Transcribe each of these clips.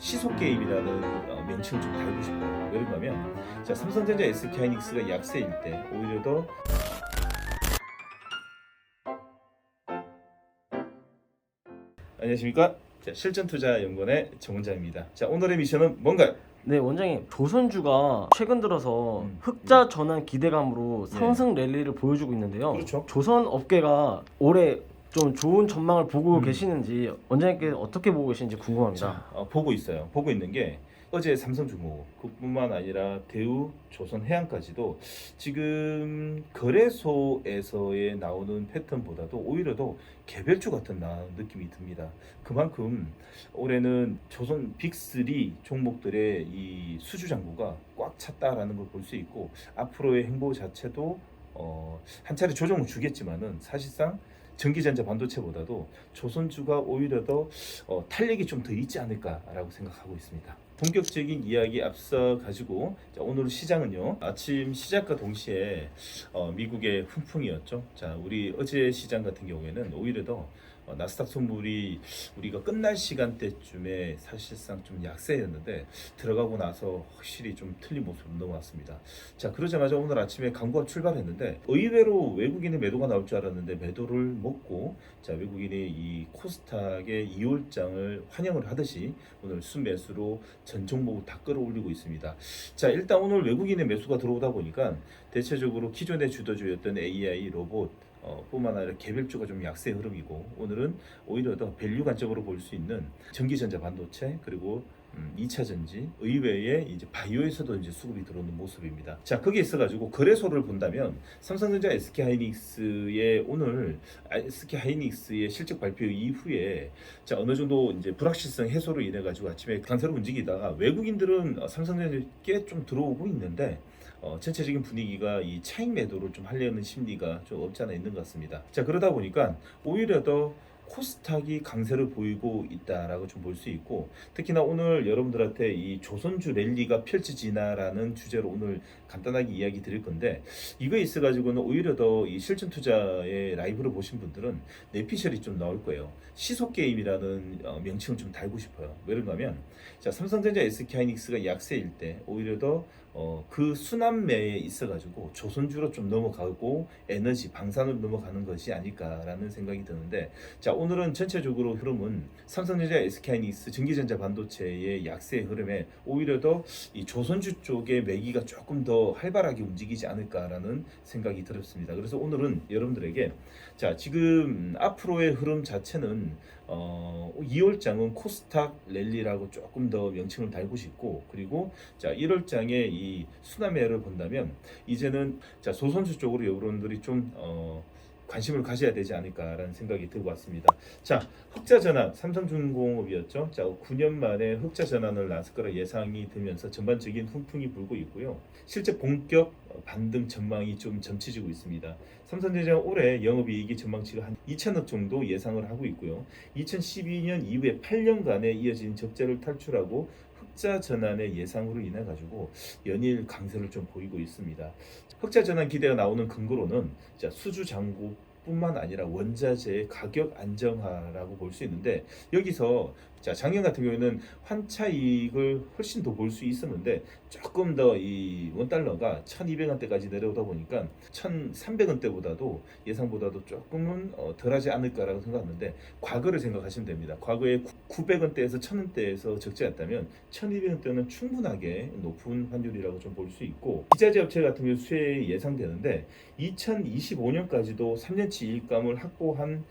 시속 게임이라는 명칭을 좀 달고 싶어요. 왜 그런가 하면 삼성전자 SK하이닉스가 약세일 때 오히려 더 안녕하십니까? 실전투자연구원의 정원장입니다. 오늘의 미션은 뭔가요? 네, 원장님. 조선주가 최근 들어서 흑자 전환 기대감으로 상승 랠리를 보여주고 있는데요. 그렇죠. 조선 업계가 올해 좀 좋은 전망을 보고 계시는지 원장님께 어떻게 보고 계시는지 궁금합니다. 보고 있어요. 보고 있는 게 어제 삼성중공업 그뿐만 아니라 대우, 조선해양까지도 지금 거래소에서의 나오는 패턴보다도 오히려 더 개별주 같은 느낌이 듭니다. 그만큼 올해는 조선 빅3 종목들의 이 수주 잔고가 꽉 찼다라는 걸 볼 수 있고 앞으로의 행보 자체도 한 차례 조정을 주겠지만은 사실상 전기전자 반도체보다도 조선주가 오히려 더 탄력이 좀 더 있지 않을까라고 생각하고 있습니다. 본격적인 이야기 앞서 가지고 오늘 시장은요, 아침 시작과 동시에 미국의 훈풍이었죠. 우리 어제 시장 같은 경우에는 오히려 더 나스닥 선물이 우리가 끝날 시간대쯤에 사실상 좀 약세였는데 들어가고 나서 확실히 좀 틀린 모습으로 넘어왔습니다. 그러자마자 오늘 아침에 강보가 출발했는데 의외로 외국인의 매도가 나올 줄 알았는데 매도를 먹고 외국인이 이 코스닥의 2월장을 환영을 하듯이 오늘 순매수로 전 종목을 다 끌어올리고 있습니다. 일단 오늘 외국인의 매수가 들어오다 보니까 대체적으로 기존의 주도주였던 AI, 로봇 뿐만 아니라 개별주가 좀 약세 흐름이고 오늘은 오히려 더 밸류 관점으로 볼 수 있는 전기전자 반도체 그리고 2차 전지 의외에 이제 바이오에서도 이제 수급이 들어오는 모습입니다. 거기에 있어가지고 거래소를 본다면 삼성전자 SK하이닉스의 오늘 SK하이닉스의 실적 발표 이후에 어느 정도 이제 불확실성 해소로 인해 가지고 아침에 강세로 움직이다가 외국인들은 삼성전자에 좀 들어오고 있는데 전체적인 분위기가 이 차익 매도를 좀 하려는 심리가 좀 없지 않아 있는 것 같습니다. 그러다 보니까 오히려 더 코스닥이 강세를 보이고 있다라고 좀 볼 수 있고 특히나 오늘 여러분들한테 이 조선주 랠리가 펼쳐지나라는 주제로 오늘 간단하게 이야기 드릴 건데 이거에 있어 가지고는 오히려 더 이 실전 투자의 라이브를 보신 분들은 내피셜이 좀 나올 거예요. 시속 게임이라는 명칭을 좀 달고 싶어요. 왜 그런가 하면 삼성전자 SK하이닉스가 약세일 때 오히려 더 그 순환매에 있어가지고 조선주로 좀 넘어가고 에너지 방산으로 넘어가는 것이 아닐까라는 생각이 드는데 오늘은 전체적으로 흐름은 삼성전자 SK하이닉스 전기전자 반도체의 약세 흐름에 오히려 더 이 조선주 쪽의 매기가 조금 더 활발하게 움직이지 않을까라는 생각이 들었습니다. 그래서 오늘은 여러분들에게 지금 앞으로의 흐름 자체는 2월장은 코스닥 랠리라고 조금 더 명칭을 달고 싶고 그리고 1월장의 이 순환매를 본다면 이제는 조선주 쪽으로 여러분들이 좀 관심을 가져야 되지 않을까라는 생각이 들고 왔습니다. 흑자 전환 삼성중공업이었죠. 9년 만에 흑자 전환을 나설 거라 예상이 되면서 전반적인 훈풍이 불고 있고요. 실제 본격 반등 전망이 좀 점치지고 있습니다. 삼성전자 올해 영업이익이 전망치가 한 2천억 정도 예상을 하고 있고요. 2012년 이후에 8년간에 이어진 적자를 탈출하고 흑자 전환의 예상으로 인해 가지고 연일 강세를 좀 보이고 있습니다. 흑자 전환 기대가 나오는 근거로는 수주 잔고 뿐만 아니라 원자재의 가격 안정화라고 볼 수 있는데 여기서 작년 같은 경우에는 환차 이익을 훨씬 더 볼 수 있었는데 조금 더 이 원달러가 1,200원대까지 내려오다 보니까 1,300원대보다도 예상보다도 조금은 덜하지 않을까라고 생각하는데 과거를 생각하시면 됩니다. 과거에 900원대에서 1,000원대에서 적자였다면 1,200원대는 충분하게 높은 환율이라고 좀 볼 수 있고 기자재 업체 같은 경우 수혜 예상되는데 2025년까지도 3년치 이익감을 확보한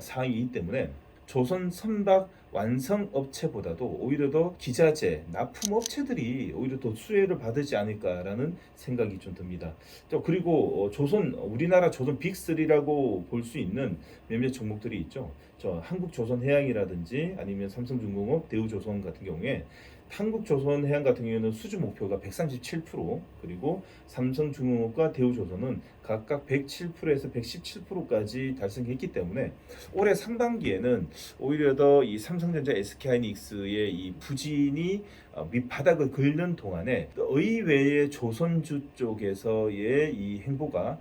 사항이기 때문에 조선 선박 완성 업체보다도 오히려 더 기자재, 납품 업체들이 오히려 더 수혜를 받지 않을까라는 생각이 좀 듭니다. 그리고 우리나라 조선 빅3라고 볼 수 있는 몇몇 종목들이 있죠. 한국조선해양이라든지 아니면 삼성중공업, 대우조선 같은 경우에 한국조선해양 같은 경우에는 수주 목표가 137% 그리고 삼성중공업과 대우조선은 각각 107%에서 117%까지 달성했기 때문에 올해 상반기에는 오히려 더 이 삼성전자 SK하이닉스의 이 부진이 밑바닥을 긁는 동안에 의외의 조선주 쪽에서의 이 행보가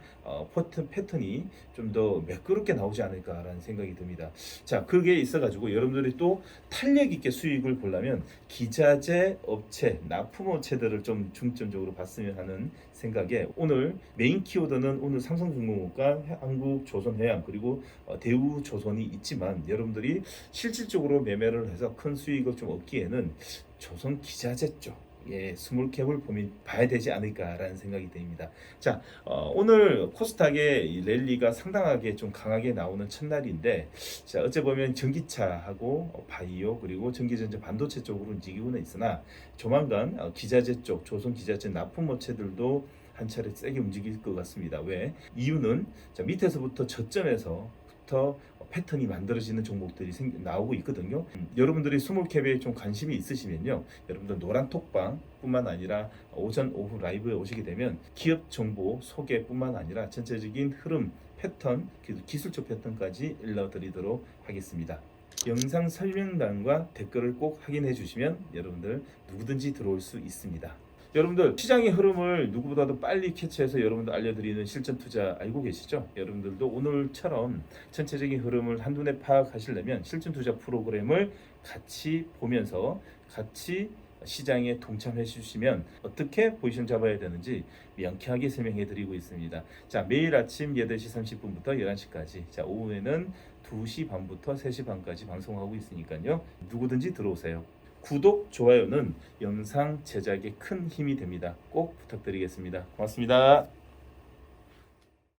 패턴이 좀 더 매끄럽게 나오지 않을까라는 생각이 듭니다. 자, 그게 있어가지고 여러분들이 또 탄력 있게 수익을 보려면 기자재 업체, 납품업체들을 좀 중점적으로 봤으면 하는 생각에 오늘 메인 키워드는 오늘 삼성중공업과 한국조선해양 그리고 대우조선이 있지만 여러분들이 실질적으로 매매를 해서 큰 수익을 좀 얻기에는 조선 기자재 쪽 스몰캡을 봐야 되지 않을까라는 생각이 듭니다. 자, 오늘 코스닥의 이 랠리가 상당하게 좀 강하게 나오는 첫날인데, 자, 어째 보면 전기차하고 바이오 그리고 전기전자 반도체 쪽으로 움직이고는 있으나 조만간 기자재 쪽, 조선 기자재 납품업체들도 한 차례 세게 움직일 것 같습니다. 왜? 이유는 자, 밑에서부터 저점에서부터 패턴이 만들어지는 종목들이 나오고 있거든요. 여러분들이 스몰캡에 좀 관심이 있으시면요, 여러분들 노란 톡방뿐만 아니라 오전 오후 라이브에 오시게 되면 기업 정보 소개뿐만 아니라 전체적인 흐름 패턴, 기술적 패턴까지 일러드리도록 하겠습니다. 영상 설명란과 댓글을 꼭 확인해 주시면 여러분들 누구든지 들어올 수 있습니다. 여러분들 시장의 흐름을 누구보다도 빨리 캐치해서 여러분들 알려드리는 실전 투자 알고 계시죠? 여러분들도 오늘처럼 전체적인 흐름을 한눈에 파악하시려면 실전 투자 프로그램을 같이 보면서 같이 시장에 동참해 주시면 어떻게 포지션 잡아야 되는지 명쾌하게 설명해 드리고 있습니다. 자, 매일 아침 8시 30분부터 11시까지, 자, 오후에는 2시 반부터 3시 반까지 방송하고 있으니까요. 누구든지 들어오세요. 구독, 좋아요는 영상 제작에 큰 힘이 됩니다. 꼭 부탁드리겠습니다. 고맙습니다.